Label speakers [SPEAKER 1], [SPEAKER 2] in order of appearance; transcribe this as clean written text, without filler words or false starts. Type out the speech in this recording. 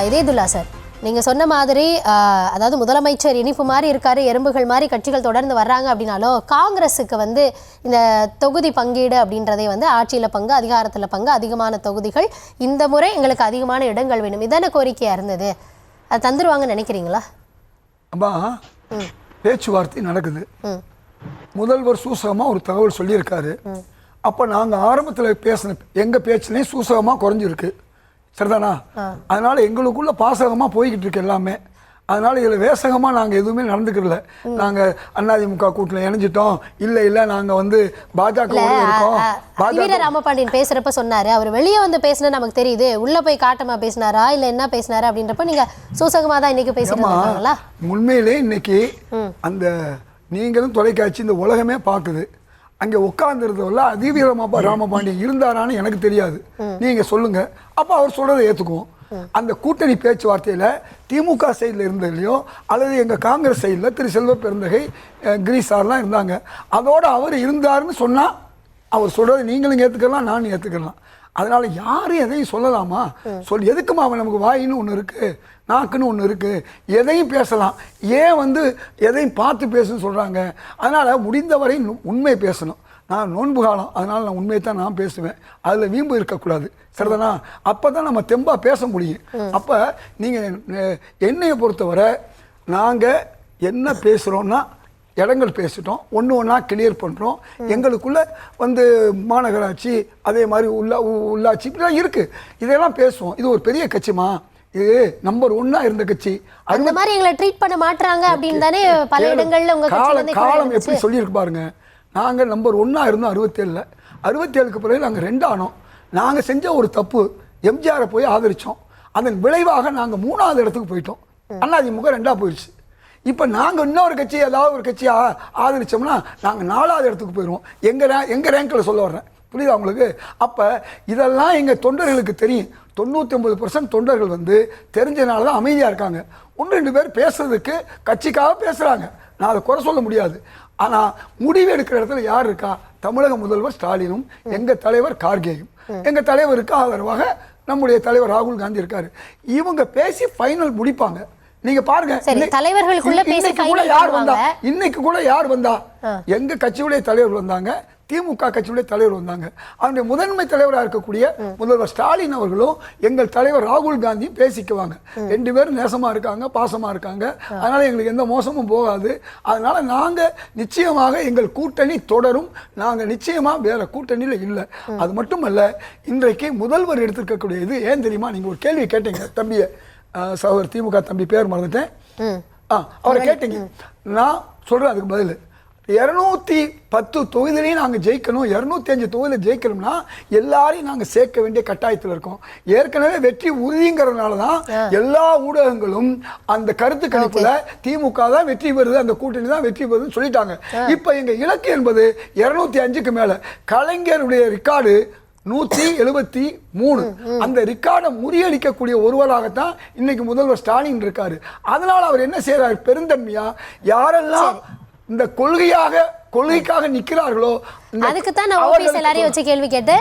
[SPEAKER 1] இதேதுல்லா sir, நீங்கள் சொன்ன மாதிரி அதாவது முதலமைச்சர் இனிப்பு மாதிரி இருக்காரு, எறும்புகள் மாதிரி கட்சிகள் தொடர்ந்து வர்றாங்க அப்படின்னாலும் காங்கிரஸுக்கு வந்து இந்த தொகுதி பங்கீடு அப்படின்றதே வந்து ஆட்சியில் பங்கு, அதிகாரத்தில் பங்கு, அதிகமான தொகுதிகள், இந்த முறை எங்களுக்கு அதிகமான இடங்கள் வேணும், இதான கோரிக்கையாக இருந்தது. அது தந்துருவாங்கன்னு நினைக்கிறீங்களா?
[SPEAKER 2] அம்மா, பேச்சுவார்த்தை நடக்குது. முதல்வர் சூசகமாக ஒரு தகவல் சொல்லியிருக்காரு. அப்போ நாங்கள் ஆரம்பத்தில் பேசின எங்கள் பேச்சுலேயும் சூசகமாக குறைஞ்சிருக்கு. சரிதானா? அதனால எங்களுக்குள்ள பாசகமாக போய்கிட்டு இருக்கு எல்லாமே. அதனால இதில் வேசகமாக நாங்கள் எதுவுமே நடந்துக்கிறல. நாங்கள் அதிமுக கூட்டத்தில் இணைஞ்சிட்டோம், இல்லை நாங்கள் வந்து பாஜக
[SPEAKER 1] இருக்கோம். ராமபாண்டியன் பேசுறப்ப சொன்னாரு, அவர் வெளியே வந்து பேசினா நமக்கு தெரியுது, உள்ள போய் காட்டமா பேசினாரா இல்லை என்ன பேசினாரு அப்படின்றப்ப நீங்க சூசகமாக தான் இன்னைக்கு பேசுறீங்களா?
[SPEAKER 2] உண்மையிலே இன்னைக்கு அந்த நீங்களும் தொலைக்காட்சி இந்த உலகமே பார்க்குது. அங்கே உட்கார்ந்துருந்தவர்கள அதிவீரமாக ராமபாண்டியன் இருந்தாரான்னு எனக்கு தெரியாது, நீங்க சொல்லுங்க. அப்போ அவர் சொல்றதை ஏற்றுக்குவோம். அந்த கூட்டணி பேச்சுவார்த்தையில் திமுக சைடில் இருந்ததுலையோ அல்லது எங்கள் காங்கிரஸ் சைடில் திரு செல்வ பெருந்தகை கிரீஷார்லாம் இருந்தாங்க. அதோடு அவர் இருந்தாருன்னு சொன்னால் அவர் சொல்கிறத நீங்களும் ஏற்றுக்கலாம், நானும் ஏற்றுக்கலாம். அதனால் யாரும் எதையும் சொல்லலாமா? எதுக்குமா அவன் நமக்கு வாயின்னு ஒன்று இருக்குது, நாக்குன்னு ஒன்று இருக்குது, எதையும் பேசலாம். ஏன் வந்து எதையும் பார்த்து பேசுன்னு சொல்கிறாங்க? அதனால் முடிந்தவரை உண்மை பேசணும். நான் நோன்பு காலம், அதனால் நான் உண்மையை தான் நான் பேசுவேன். அதில் வீம்பு இருக்கக்கூடாது. சரிதானா? அப்போ தான் நம்ம தெம்பாக பேச முடியும். அப்போ நீங்கள் என்னையை பொறுத்தவரை நாங்கள் என்ன பேசுகிறோன்னா இடங்கள் பேசிட்டோம், ஒன்று ஒன்றா கிளியர் பண்ணுறோம். எங்களுக்குள்ள வந்து மாநகராட்சி, அதே மாதிரி உள்ளாட்சி இப்படிலாம் இருக்குது. இதெல்லாம் பேசுவோம். இது ஒரு பெரிய கட்சிமா, இது நம்பர் 1 இருந்த கட்சி.
[SPEAKER 1] அந்த மாதிரி எங்களை ட்ரீட் பண்ண மாட்டாங்க அப்படின்னு தானே பல இடங்கள்ல உங்க
[SPEAKER 2] காலம் எப்படி சொல்லியிருக்கு பாருங்க. நாங்கள் நம்பர் 1 இருந்தோம் 67. 67க்கு பிறகு நாங்கள் 2 ஆனோம். நாங்கள் செஞ்ச ஒரு தப்பு, எம்ஜிஆரை போய் ஆதரித்தோம். அதன் விளைவாக நாங்கள் 3வது இடத்துக்கு போயிட்டோம். அதிமுக 2ஆ போயிடுச்சு. இப்போ நாங்கள் இன்னொரு கட்சி, ஏதாவது ஒரு கட்சியை ஆதரித்தோம்னா நாங்கள் 4வது இடத்துக்கு போயிடுவோம். எங்கள் ரேங்கில் சொல்ல வர்றேன், புரியுதா உங்களுக்கு? அப்போ இதெல்லாம் எங்கள் தொண்டர்களுக்கு தெரியும். 99% தொண்டர்கள் வந்து தெரிஞ்சனால தான் அமைதியாக இருக்காங்க. 1-2 பேர் பேசுறதுக்கு கட்சிக்காக பேசுகிறாங்க, நான் அதை குறை சொல்ல முடியாது. ஆனால் முடிவு எடுக்கிற இடத்துல யார் இருக்கா? தமிழக முதல்வர் ஸ்டாலினும் எங்கள் தலைவர் கார்கேயும். எங்கள் தலைவருக்கு ஆதரவாக நம்முடைய தலைவர் ராகுல் காந்தி இருக்காரு. இவங்க பேசி ஃபைனல் முடிப்பாங்க. நீங்க பாருங்க, இன்னைக்கு கூட யார் வந்தா? எங்க கட்சியுடைய தலைவர் வந்தாங்க, திமுக கட்சியுடைய தலைவர் வந்தாங்க. அவருடைய முதன்மை தலைவராக இருக்கக்கூடிய முதல்வர் ஸ்டாலின் அவர்களும் எங்கள் தலைவர் ராகுல் காந்தியும் பேசிக்குவாங்க. 2 பேரும் நேசமா இருக்காங்க, பாசமா இருக்காங்க. அதனால எங்களுக்கு எந்த மோசமும் போகாது. அதனால நாங்க நிச்சயமாக எங்கள் கூட்டணி தொடரும். நாங்க நிச்சயமா வேற கூட்டணியில இல்லை. அது மட்டுமல்ல, இன்றைக்கு முதல்வர் எடுத்திருக்கக்கூடிய இது ஏன் தெரியுமா? நீங்க ஒரு கேள்வி கேட்டீங்க தம்பிய, சகோதரர் திமுக தம்பி பேர் மறந்துட்டேன், அவரை கேட்டீங்க. நான் சொல்றேன் அதுக்கு பதில். 210 தொகுதியிலையும் நாங்கள் ஜெயிக்கணும், 205 தொகுதியில் ஜெயிக்கணும்னா எல்லாரையும் நாங்கள் சேர்க்க வேண்டிய கட்டாயத்தில் இருக்கோம். ஏற்கனவே வெற்றி உறுதிங்கிறதுனால தான் எல்லா ஊடகங்களும் அந்த கருத்து கணிப்புல திமுக தான் வெற்றி பெறுது, அந்த கூட்டணி தான் வெற்றி பெறுதுன்னு சொல்லிட்டாங்க. இப்போ எங்கள் இலக்கு என்பது 205க்கு மேலே. கலைஞருடைய ரெக்கார்டு 173. அந்த ரெக்கார்டை முறியடிக்கக்கூடிய ஒருவராகத்தான் இன்னைக்கு முதல்வர் ஸ்டாலின் இருக்காரு. அதனால அவர் என்ன செய்யறாரு? பெருந்தன்மையா யாரெல்லாம் இந்த கொள்கைக்காக நிக்கிறார்களோ,
[SPEAKER 1] அதுக்கு தான் நான் எல்லாரையும் வச்சு கேள்வி கேட்டு